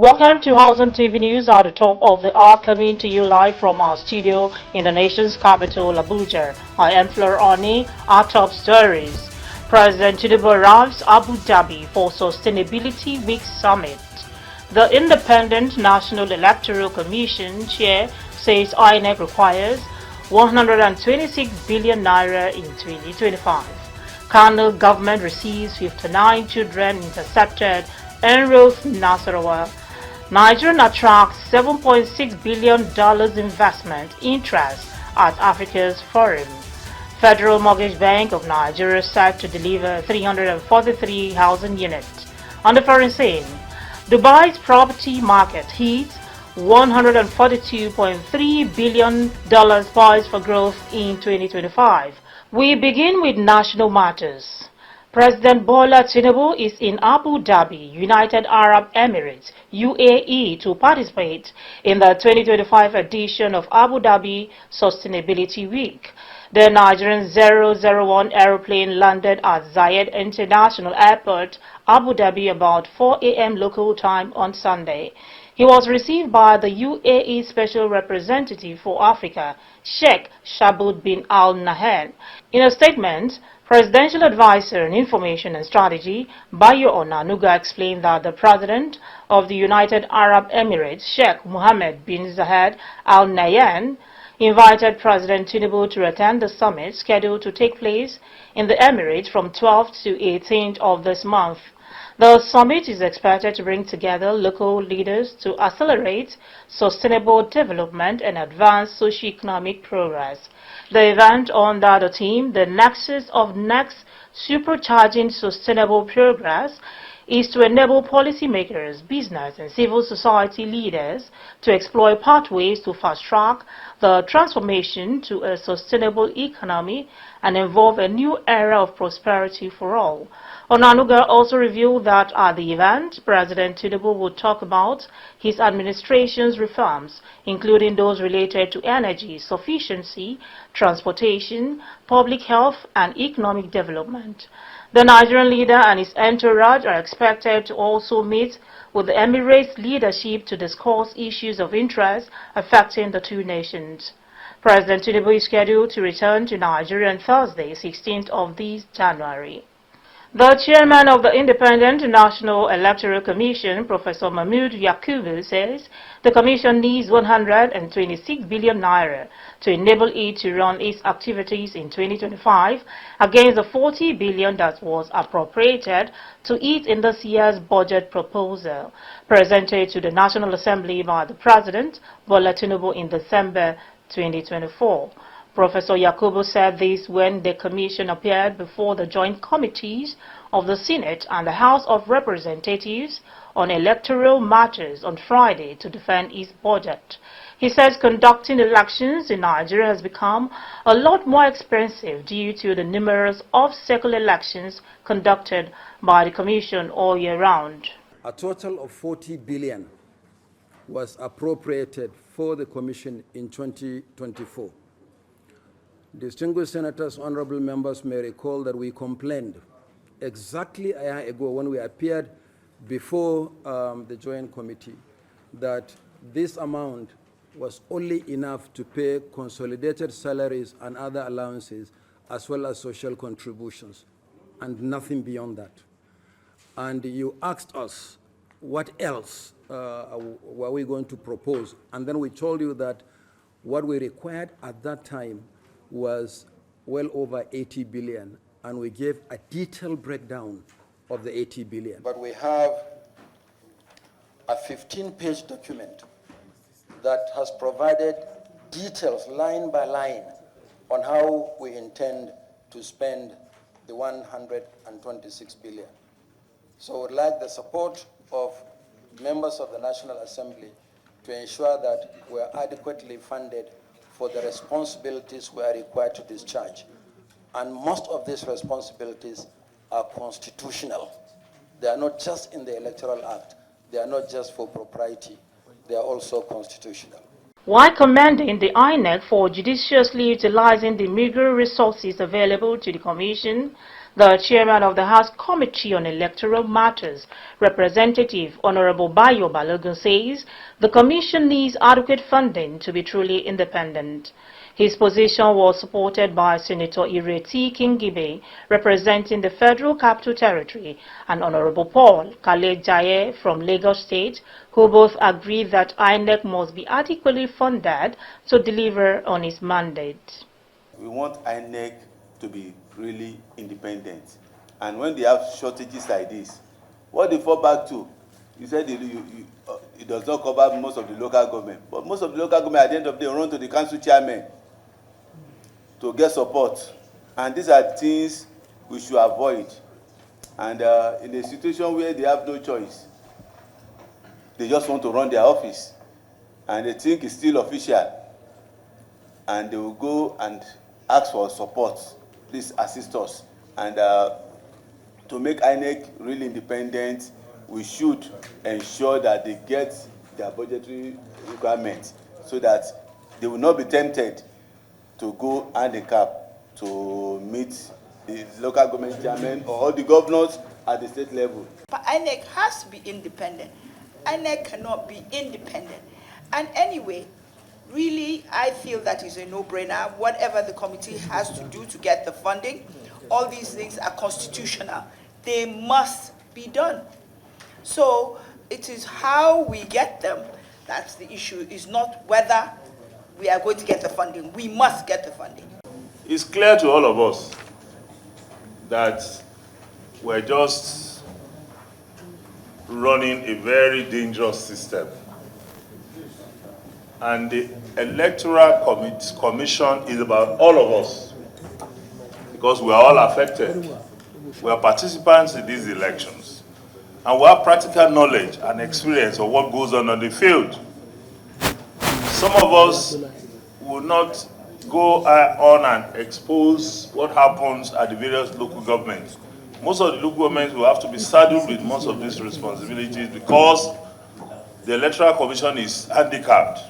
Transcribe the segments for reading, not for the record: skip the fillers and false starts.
Welcome to Housing TV News at the top of the hour, coming to you live from our studio in the nation's capital, Abuja. I am Flor Oni. Our top stories. President Tinubu arrives Abu Dhabi for Sustainability Week Summit. The Independent National Electoral Commission chair says INEC requires 126 billion naira in 2025. Kano government receives 59 children intercepted en route Nasarawa. Nigeria attracts $7.6 billion investment interest at Africa's Forum. Federal Mortgage Bank of Nigeria set to deliver 343 housing units. On the foreign scene, Dubai's property market hits $142.3 billion poised for growth in 2025. We begin with national matters. President Bola Tinubu is in Abu Dhabi, United Arab Emirates, UAE, to participate in the 2025 edition of Abu Dhabi Sustainability Week. The Nigerian 001 aeroplane landed at Zayed International Airport, Abu Dhabi, about 4 a.m. local time on Sunday. He was received by the UAE Special Representative for Africa, Sheikh Shaboud bin Al Nahyan. In a statement, Presidential Advisor on Information and Strategy, Bayo Onanuga, explained that the President of the United Arab Emirates, Sheikh Mohammed bin Zayed Al Nahyan, invited President Tinubu to attend the summit scheduled to take place in the Emirates from 12th to 18th of this month. The summit is expected to bring together local leaders to accelerate sustainable development and advance socio-economic progress. The event under the theme, The Nexus of Next Supercharging Sustainable Progress, is to enable policymakers, business and civil society leaders to explore pathways to fast-track the transformation to a sustainable economy and involve a new era of prosperity for all. Onanuga also revealed that at the event, President Tinubu would talk about his administration's reforms, including those related to energy sufficiency, transportation, public health and economic development. The Nigerian leader and his entourage are expected to also meet with the Emirates leadership to discuss issues of interest affecting the two nations. President Tinubu is scheduled to return to Nigeria on Thursday, 16th of this January. The chairman of the Independent National Electoral Commission, Professor Mahmood Yakubu, says the commission needs 126 billion naira to enable it to run its activities in 2025 against the 40 billion that was appropriated to it in this year's budget proposal, presented to the National Assembly by the President, Bola Tinubu, in December 2024. Professor Yakubu said this when the Commission appeared before the joint committees of the Senate and the House of Representatives on electoral matters on Friday to defend its budget. He says conducting elections in Nigeria has become a lot more expensive due to the numerous off-cycle elections conducted by the Commission all year round. A total of 40 billion was appropriated for the Commission in 2024. Distinguished senators, honorable members may recall that we complained exactly a year ago when we appeared before the Joint Committee that this amount was only enough to pay consolidated salaries and other allowances as well as social contributions and nothing beyond that. And you asked us what else were we going to propose, and then we told you that what we required at that time was well over 80 billion, and we gave a detailed breakdown of the 80 billion. But we have a 15-page document that has provided details line by line on how we intend to spend the 126 billion. So I would like the support of members of the National Assembly to ensure that we are adequately funded for the responsibilities we are required to discharge. And most of these responsibilities are constitutional. They are not just in the Electoral Act. They are not just for propriety. They are also constitutional. While commending the INEC for judiciously utilizing the meager resources available to the Commission, the chairman of the House Committee on Electoral Matters, Representative Honorable Bayo Balogun, says the Commission needs adequate funding to be truly independent. His position was supported by Senator Ireti Kingibe, representing the Federal Capital Territory, and Honorable Paul Kale-Jaye from Lagos State, who both agreed that INEC must be adequately funded to deliver on its mandate. We want INEC to be really independent. And when they have shortages like this, what they fall back to, you said it does not cover most of the local government. But most of the local government, at the end of the day, run to the council chairman to get support. And these are things we should avoid. And in a situation where they have no choice, they just want to run their office, and they think it's still official, and they will go and ask for support. Please assist us. And to make INEC really independent, we should ensure that they get their budgetary requirements so that they will not be tempted to go handicap to meet the local government chairman or the governors at the state level. But INEC has to be independent. INEC cannot be independent. And anyway, really, I feel that is a no-brainer. Whatever the committee has to do to get the funding, all these things are constitutional. They must be done. So it is how we get them that's the issue. It's not whether we are going to get the funding. We must get the funding. It's clear to all of us that we're just running a very dangerous system. And the Electoral Commission is about all of us, because we are all affected. We are participants in these elections, and we have practical knowledge and experience of what goes on the field. Some of us will not go on and expose what happens at the various local governments. Most of the local governments will have to be saddled with most of these responsibilities because the Electoral Commission is handicapped.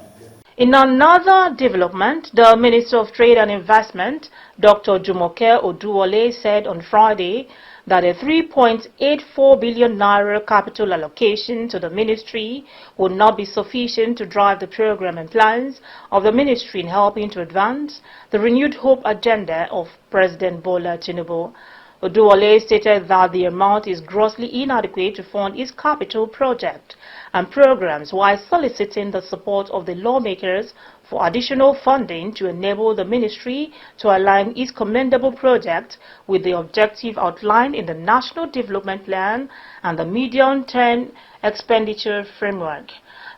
In another development, the Minister of Trade and Investment, Dr. Jumoke Oduwole, said on Friday that a 3.84 billion naira capital allocation to the ministry would not be sufficient to drive the program and plans of the ministry in helping to advance the renewed hope agenda of President Bola Tinubu. Oduwole stated that the amount is grossly inadequate to fund its capital project and programs, while soliciting the support of the lawmakers for additional funding to enable the ministry to align its commendable project with the objective outlined in the National Development Plan and the Medium-Term Expenditure Framework.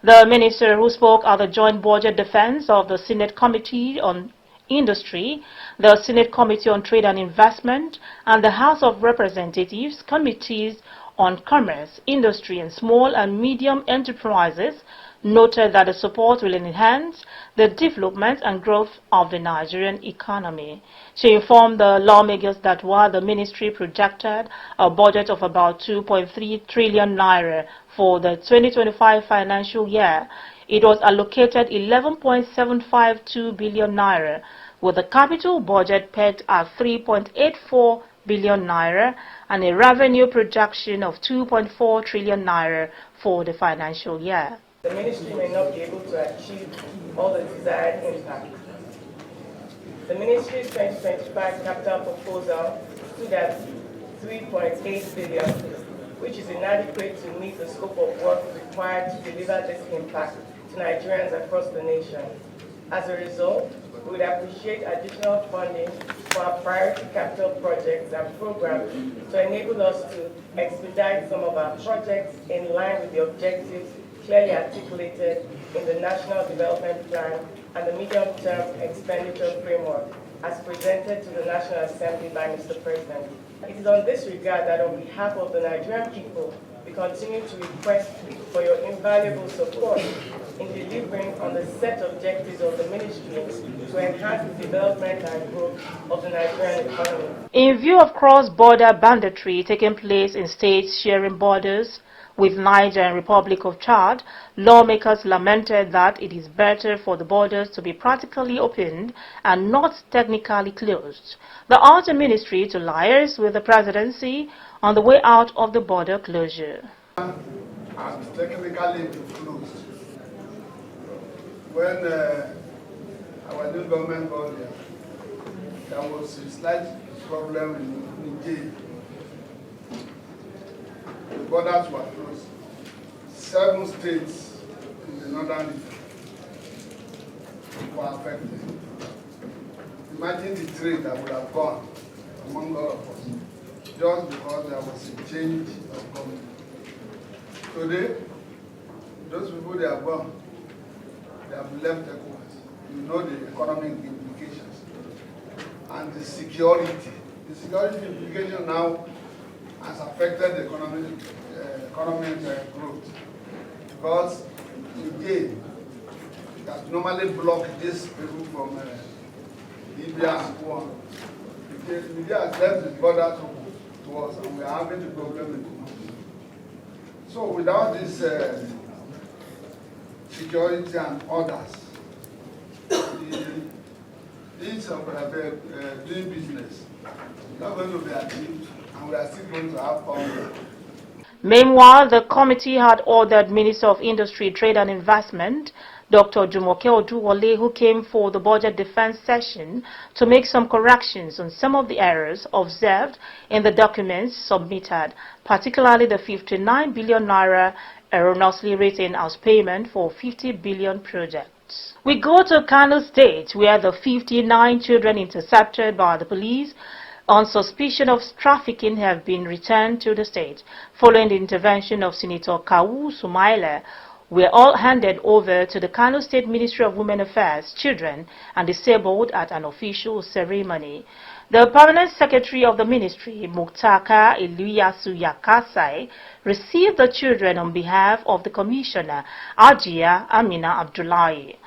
The minister, who spoke at the joint budget defense of the Senate Committee on Industry, the Senate Committee on Trade and Investment, and the House of Representatives Committees on Commerce, Industry and Small and Medium Enterprises, noted that the support will enhance the development and growth of the Nigerian economy. She informed the lawmakers that while the ministry projected a budget of about 2.3 trillion naira for the 2025 financial year, it was allocated 11.752 billion naira, with the capital budget pegged at 3.84 billion naira and a revenue projection of 2.4 trillion naira for the financial year. The ministry may not be able to achieve all the desired impact. The ministry's 2025 capital proposal stood at 3.8 billion, which is inadequate to meet the scope of work required to deliver this impact to Nigerians across the nation. As a result, we would appreciate additional funding for our priority capital projects and programs to enable us to expedite some of our projects in line with the objectives clearly articulated in the National Development Plan and the Medium-Term Expenditure Framework as presented to the National Assembly by Mr. President. It is on this regard that on behalf of the Nigerian people, we continue to request for your invaluable support in delivering on the set objectives of the ministry to enhance the development and growth of the Nigerian economy. In view of cross-border banditry taking place in states sharing borders With Niger and Republic of Chad, lawmakers lamented that it is better for the borders to be practically opened and not technically closed. They urged the ministry to liaise with the presidency on the way out of the border closure. And technically closed. When our new government got there was a slight problem in Niger. The borders were closed. 7 states in the northern region were affected. Imagine the trade that would have gone among all of us just because there was a change of government. Today, those people they have gone, they have left ECOWAS. You know the economic implications and the security. The security implication now has affected the economic growth because again, that normally block these people from Libya and so on. Libya has left the border to us, and we are having the problem in the north. So without this security and others, these of doing business is not going to be achieved, and we are still going to have problems. Meanwhile, the committee had ordered Minister of Industry, Trade and Investment, Dr. Jumoke Oduwole, who came for the budget defense session, to make some corrections on some of the errors observed in the documents submitted, particularly the 59 billion naira erroneously written as payment for 50 billion projects. We go to Kano State, where the 59 children intercepted by the police on suspicion of trafficking have been returned to the state. Following the intervention of Senator Kawu Sumaila, were all handed over to the Kano State Ministry of Women Affairs, Children and Disabled at an official ceremony. The Permanent Secretary of the Ministry, Muktaka Iluyasu Yakasai, received the children on behalf of the Commissioner, Ajia Amina Abdullahi.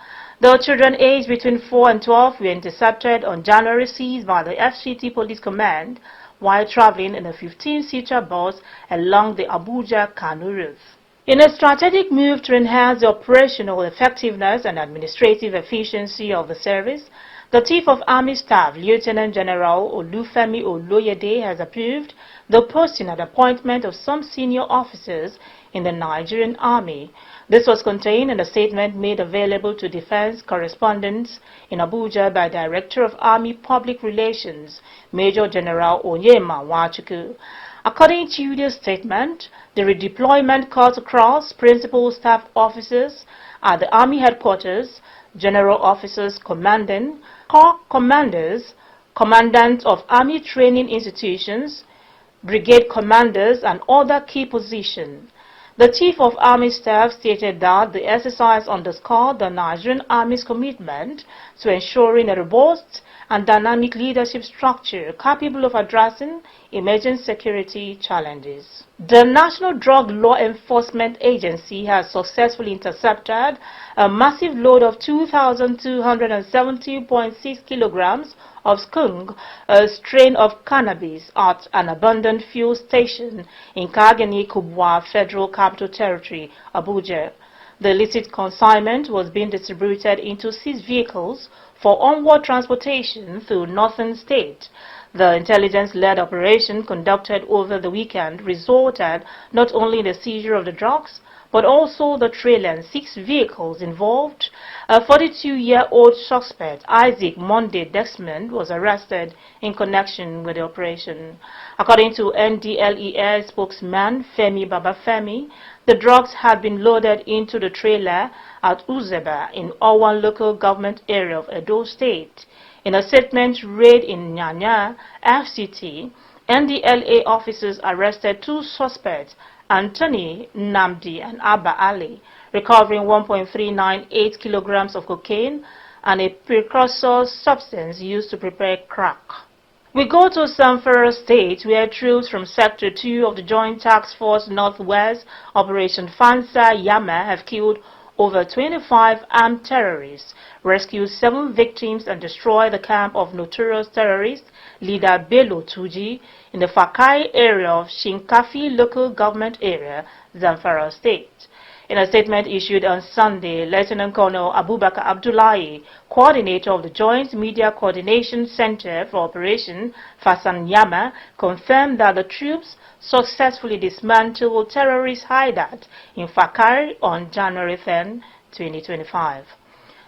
The children aged between 4 and 12 were intercepted on January 6 by the FCT Police Command while traveling in a 15-seater bus along the Abuja-Kano route. In a strategic move to enhance the operational effectiveness and administrative efficiency of the service, the Chief of Army Staff, Lieutenant General Olufemi Oloyede, has approved the posting and appointment of some senior officers in the Nigerian Army. This was contained in a statement made available to defense correspondents in Abuja by Director of Army Public Relations, Major General Onyema Nwachukwu. According to the statement, the redeployment cuts across principal staff officers at the Army headquarters, general officers commanding, corps commanders, commandants of Army training institutions, brigade commanders, and other key positions. The Chief of Army Staff stated that the exercise underscored the Nigerian Army's commitment to ensuring a robust and dynamic leadership structure capable of addressing emerging security challenges. The National Drug Law Enforcement Agency has successfully intercepted a massive load of 2,270.6 kilograms of skunk, a strain of cannabis, at an abandoned fuel station in Kageni Kubwa Federal Capital Territory, Abuja. The illicit consignment was being distributed into 6 vehicles for onward transportation through northern state. The intelligence-led operation conducted over the weekend resulted not only in the seizure of the drugs, but also the trailer and 6 vehicles involved. A 42-year-old suspect, Isaac Monday Desmond, was arrested in connection with the operation. According to NDLEA spokesman Femi Babafemi, the drugs had been loaded into the trailer at Uzeba in Owan local government area of Edo State. In a statement read in Nyanya, FCT, NDLA officers arrested 2 suspects, Anthony Namdi and Abba Ali, recovering 1.398 kilograms of cocaine and a precursor substance used to prepare crack. We go to Zamfara State, where troops from Sector 2 of the Joint Task Force Northwest Operation Fansa Yama have killed over 25 armed terrorists, rescued 7 victims and destroyed the camp of notorious terrorist leader Bello Tuji in the Fakai area of Shinkafi local government area, Zamfara State. In a statement issued on Sunday, Lieutenant Colonel Abubakar Abdullahi, coordinator of the Joint Media Coordination Center for Operation Fasan Yama, confirmed that the troops successfully dismantled terrorist hideout in Fakar on January 10, 2025.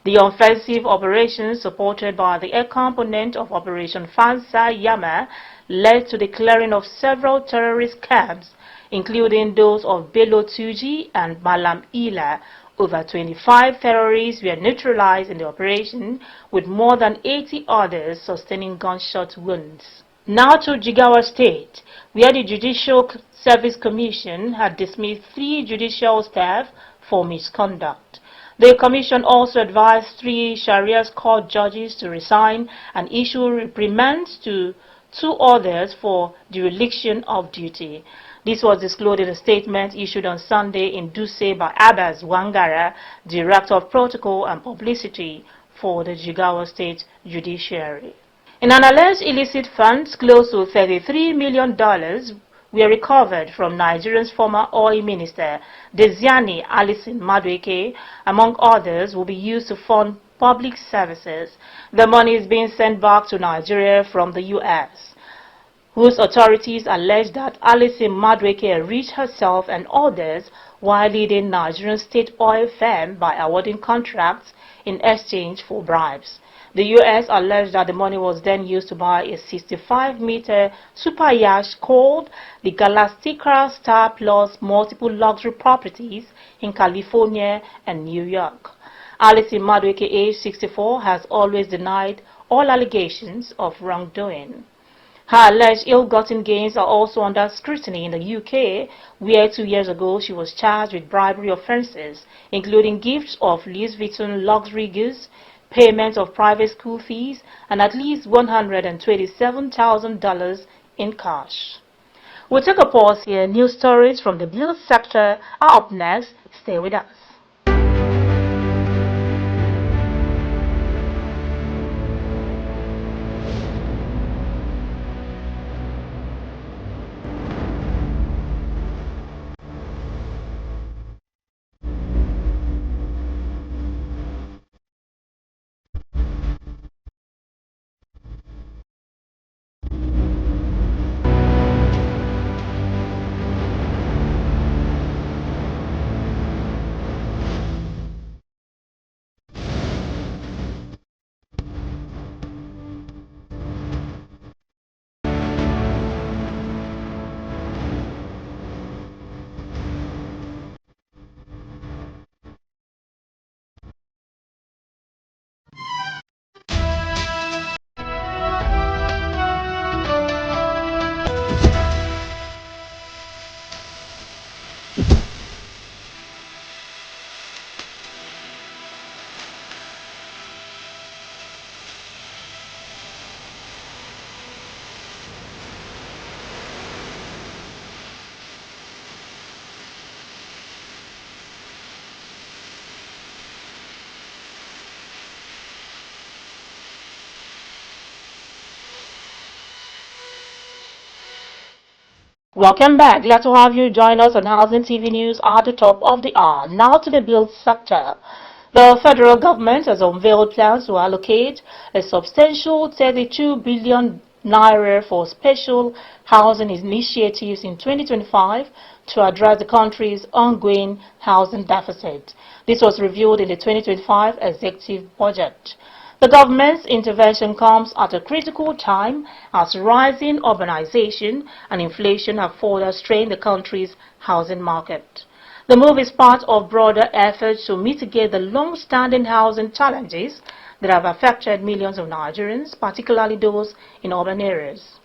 The offensive operation, supported by the air component of Operation Fansa Yama, led to the clearing of several terrorist camps, including those of Bello Tuji and Malam Ila. Over 25 terrorists were neutralized in the operation, with more than 80 others sustaining gunshot wounds. Now to Jigawa State, where the Judicial Service Commission had dismissed 3 judicial staff for misconduct. The commission also advised 3 Sharia court judges to resign and issue reprimands to 2 others for dereliction of duty. This was disclosed in a statement issued on Sunday in Duse by Abbas Wangara, Director of Protocol and Publicity for the Jigawa State Judiciary. In an alleged illicit funds, close to $33 million were recovered from Nigeria's former oil minister, Desiani Alison Madueke, among others, will be used to fund public services. The money is being sent back to Nigeria from the U.S., whose authorities allege that Alison Madueke enriched herself and others while leading Nigerian state oil firm by awarding contracts in exchange for bribes. The U.S. alleged that the money was then used to buy a 65-meter super yacht called the Galactica Star Plus multiple luxury properties in California and New York. Alison Madueke, age 64, has always denied all allegations of wrongdoing. Her alleged ill-gotten gains are also under scrutiny in the UK, where 2 years ago she was charged with bribery offences, including gifts of Louis Vuitton luxury goods, payment of private school fees, and at least $127,000 in cash. We'll take a pause here. News stories from the news sector are up next. Stay with us. Welcome back. Glad to have you join us on Housing TV News at the top of the hour. Now to the build sector. The federal government has unveiled plans to allocate a substantial 32 billion naira for special housing initiatives in 2025 to address the country's ongoing housing deficit. This was revealed in the 2025 executive budget. The government's intervention comes at a critical time as rising urbanization and inflation have further strained the country's housing market. The move is part of broader efforts to mitigate the long-standing housing challenges that have affected millions of Nigerians, particularly those in urban areas.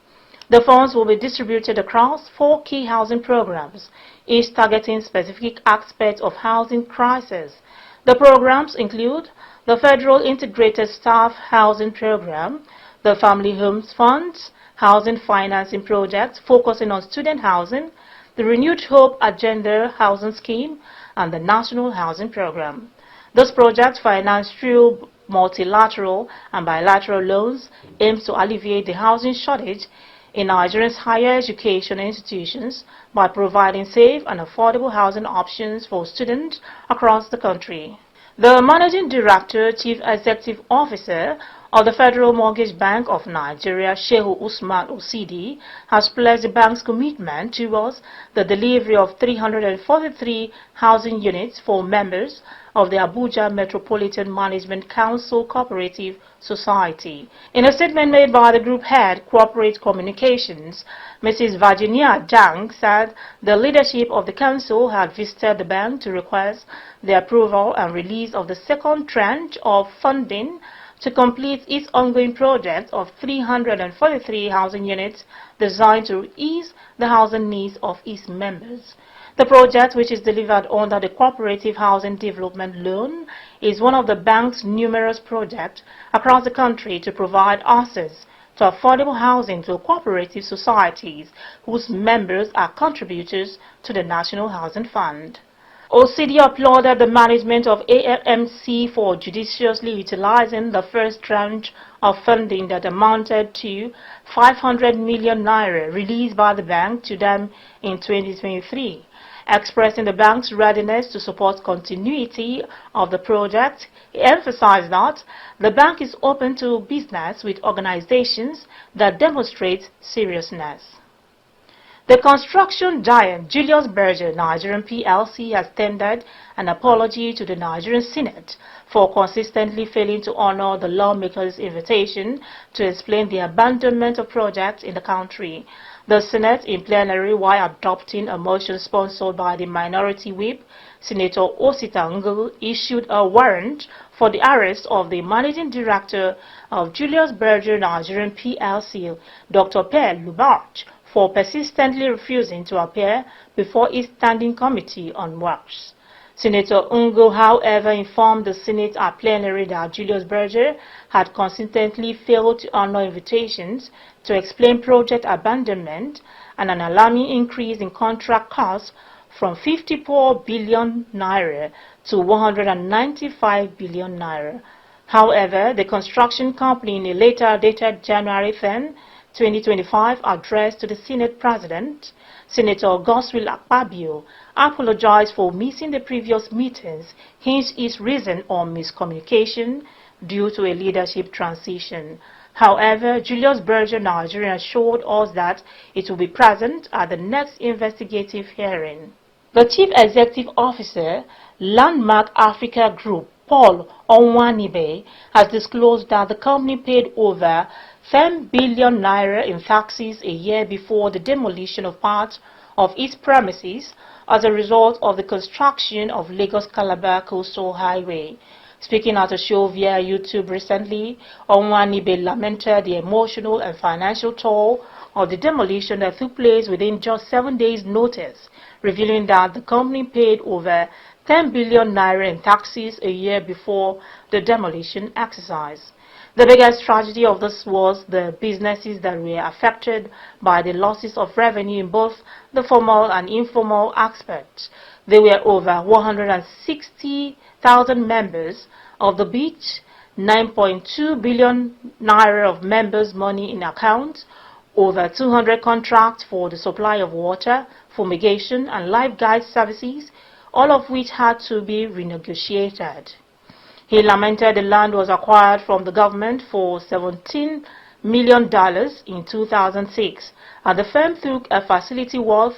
The funds will be distributed across 4 key housing programs, each targeting specific aspects of housing crisis. The programs include the Federal Integrated Staff Housing Program, the Family Homes Funds, Housing Financing Project focusing on student housing, the Renewed Hope Agenda Housing Scheme, and the National Housing Program. This project, financed through multilateral and bilateral loans, aims to alleviate the housing shortage in Nigeria's higher education institutions by providing safe and affordable housing options for students across the country. The Managing Director, Chief Executive Officer of the Federal Mortgage Bank of Nigeria, Shehu Usman Osidi, has pledged the bank's commitment towards the delivery of 343 housing units for members of the Abuja Metropolitan Management Council Cooperative Society. In a statement made by the group head, Corporate Communications, Mrs. Virginia Dang said the leadership of the council had visited the bank to request the approval and release of the second tranche of funding to complete its ongoing project of 343 housing units designed to ease the housing needs of its members. The project, which is delivered under the Cooperative Housing Development Loan, is one of the bank's numerous projects across the country to provide access to affordable housing to cooperative societies whose members are contributors to the National Housing Fund. OCD applauded the management of AFMC for judiciously utilizing the first tranche of funding that amounted to 500 million naira released by the bank to them in 2023. Expressing the bank's readiness to support continuity of the project, he emphasized that the bank is open to business with organizations that demonstrate seriousness. The construction giant Julius Berger Nigerian PLC has tendered an apology to the Nigerian Senate for consistently failing to honor the lawmakers' invitation to explain the abandonment of projects in the country. The Senate, in plenary, while adopting a motion sponsored by the Minority Whip, Senator Osita Ngul, issued a warrant for the arrest of the Managing Director of Julius Berger Nigerian PLC, Dr. Per Lubart, for persistently refusing to appear before its Standing Committee on Works. Senator Ungo, however, informed the Senate at plenary that Julius Berger had consistently failed to honor invitations to explain project abandonment and an alarming increase in contract costs from 54 billion naira to 195 billion naira. However, the construction company, in a letter dated January 10, 2025, addressed to the Senate President, Senator Godswill Akpabio, apologized for missing the previous meetings, hence its reason on miscommunication due to a leadership transition. However, Julius Berger Nigeria assured us that it will be present at the next investigative hearing. The Chief Executive Officer, Landmark Africa Group, Paul Onwanibe, has disclosed that the company paid over 10 billion naira in taxes a year before the demolition of parts of its premises as a result of the construction of Lagos-Calabar Coastal Highway. Speaking at a show via YouTube recently, Onwanibe lamented the emotional and financial toll of the demolition that took place within just 7 days' notice, revealing that the company paid over 10 billion naira in taxes a year before the demolition exercise. The biggest tragedy of this was the businesses that were affected by the losses of revenue in both the formal and informal aspects. There were over 160,000 members of the beach, 9.2 billion naira of members' money in accounts, over 200 contracts for the supply of water, fumigation and lifeguard services, all of which had to be renegotiated. He lamented the land was acquired from the government for $17 million in 2006, and the firm took a facility worth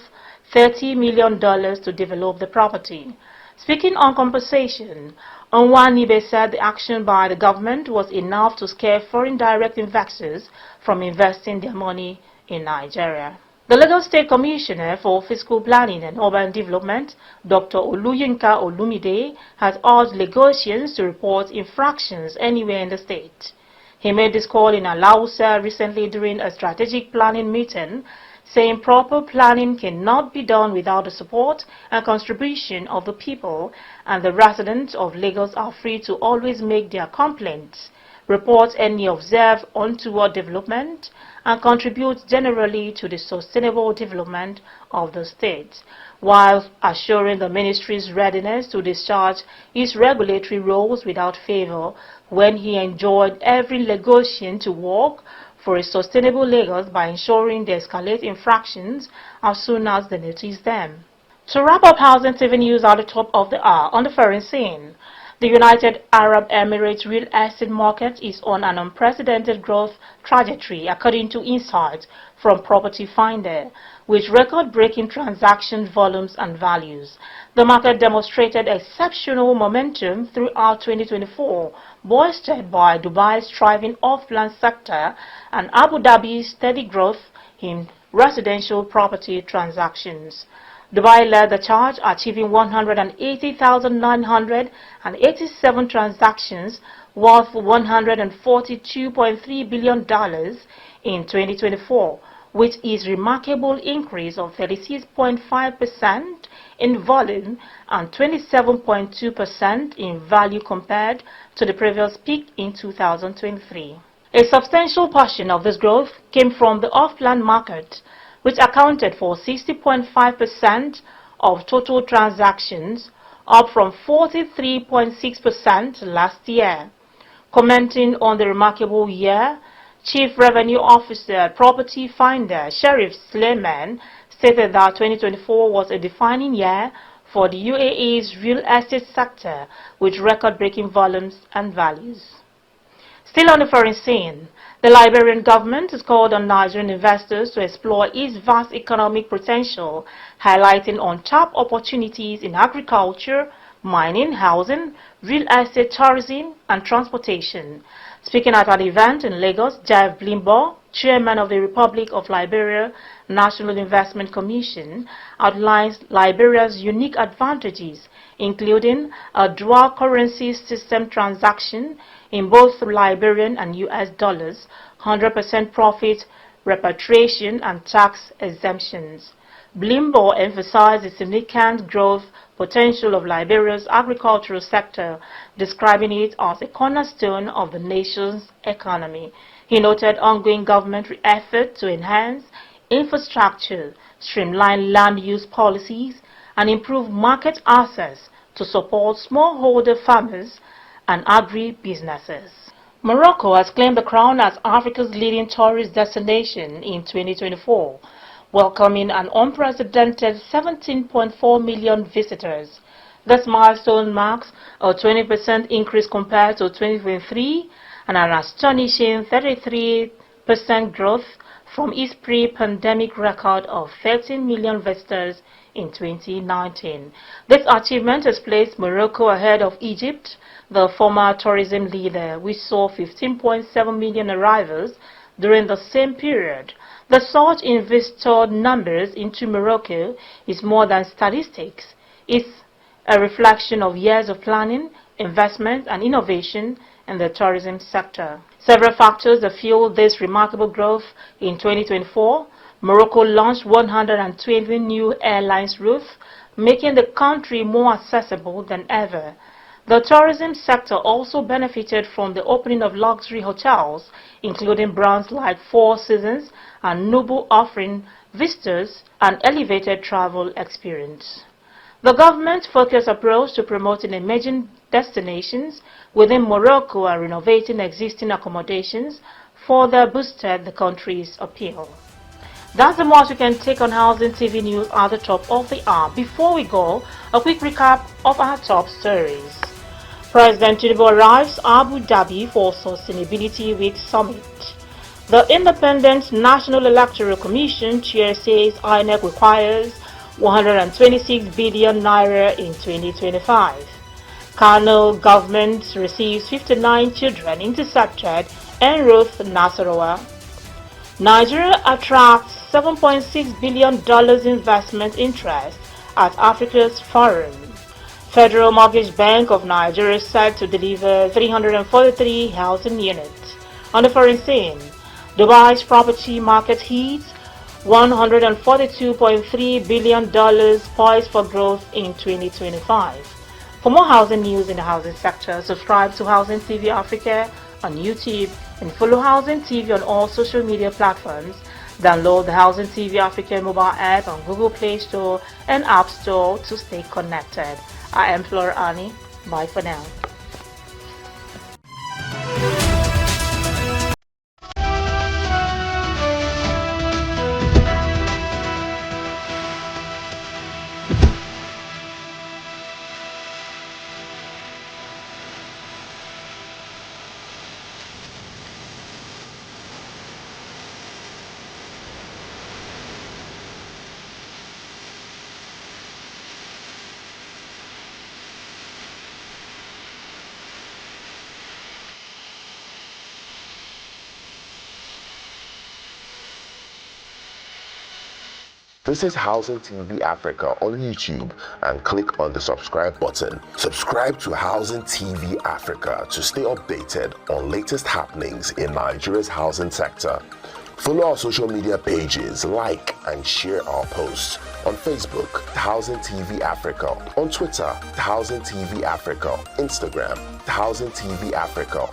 $30 million to develop the property. Speaking on compensation, Onwanibe said the action by the government was enough to scare foreign direct investors from investing their money in Nigeria. The Lagos State Commissioner for Fiscal Planning and Urban Development, Dr. Oluyinka Olumide, has urged Lagosians to report infractions anywhere in the state. He made this call in Alausa recently during a strategic planning meeting, saying proper planning cannot be done without the support and contribution of the people, and the residents of Lagos are free to always make their complaints, report any observed untoward development, and contribute generally to the sustainable development of the state, while assuring the ministry's readiness to discharge its regulatory roles without favor when he enjoined every Lagosian to work for a sustainable Lagos by ensuring they escalate infractions as soon as they notice them. To wrap up Housing TV News at the top of the hour on the foreign scene, the United Arab Emirates real estate market is on an unprecedented growth trajectory according to insights from Property Finder, with record-breaking transaction volumes and values. The market demonstrated exceptional momentum throughout 2024, bolstered by Dubai's thriving off-plan sector and Abu Dhabi's steady growth in residential property transactions. Dubai led the charge, achieving 180,987 transactions worth $142.3 billion in 2024, which is a remarkable increase of 36.5% in volume and 27.2% in value compared to the previous peak in 2023. A substantial portion of this growth came from the off-plan market, which accounted for 60.5% of total transactions, up from 43.6% last year. Commenting on the remarkable year, Chief Revenue Officer at Property Finder, Sheriff Suleiman, stated that 2024 was a defining year for the UAE's real estate sector with record-breaking volumes and values. Still on the foreign scene, the Liberian government has called on Nigerian investors to explore its vast economic potential, highlighting untapped opportunities in agriculture, mining, housing, real estate, tourism, and transportation. Speaking at an event in Lagos, Jeff Blimbo, chairman of the Republic of Liberia National Investment Commission, outlines Liberia's unique advantages, including a dual currency system transaction in both Liberian and US dollars, 100% profit repatriation and tax exemptions. Blimbo emphasized the significant growth potential of Liberia's agricultural sector, describing it as a cornerstone of the nation's economy. He noted ongoing government effort to enhance infrastructure, streamline land use policies, and improve market access to support smallholder farmers and agri-businesses. Morocco has claimed the crown as Africa's leading tourist destination in 2024, welcoming an unprecedented 17.4 million visitors. This milestone marks a 20% increase compared to 2023 and an astonishing 33% growth from its pre-pandemic record of 13 million visitors in 2019. This achievement has placed Morocco ahead of Egypt, the former tourism leader, which saw 15.7 million arrivals during the same period. The surge in visitor numbers into Morocco is more than statistics. It's a reflection of years of planning, investment, and innovation in the tourism sector. Several factors have fueled this remarkable growth in 2024. Morocco launched 120 new airlines routes, making the country more accessible than ever. The tourism sector also benefited from the opening of luxury hotels, including brands like Four Seasons and Noble, offering visitors an elevated travel experience. The government's focused approach to promoting emerging destinations within Morocco and renovating existing accommodations further boosted the country's appeal. That's the most we can take on Housing TV News at the top of the hour. Before we go, a quick recap of our top stories. President Tinubu arrives Abu Dhabi for Sustainability Week Summit. The Independent National Electoral Commission chair says INEC requires 126 billion naira in 2025. Kano government receives 59 children intercepted en route Nasarawa. Nigeria attracts $7.6 billion investment interest at Africa's Forum. Federal Mortgage Bank of Nigeria is set to deliver 343 housing units. On the foreign scene, Dubai's property market heats, $142.3 billion poised for growth in 2025. For more housing news in the housing sector, subscribe to Housing TV Africa on YouTube, and follow Housing TV on all social media platforms. Download the Housing TV Africa mobile app on Google Play Store and App Store to stay connected. I am Flora Ani. Bye for now. Visit Housing TV Africa on YouTube and click on the subscribe button. Subscribe to Housing TV Africa to stay updated on latest happenings in Nigeria's housing sector. Follow our social media pages, like and share our posts. On Facebook, Housing TV Africa. On Twitter, Housing TV Africa. Instagram, Housing TV Africa.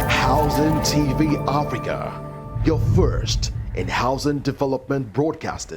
Housing TV Africa, your first in housing development broadcasting.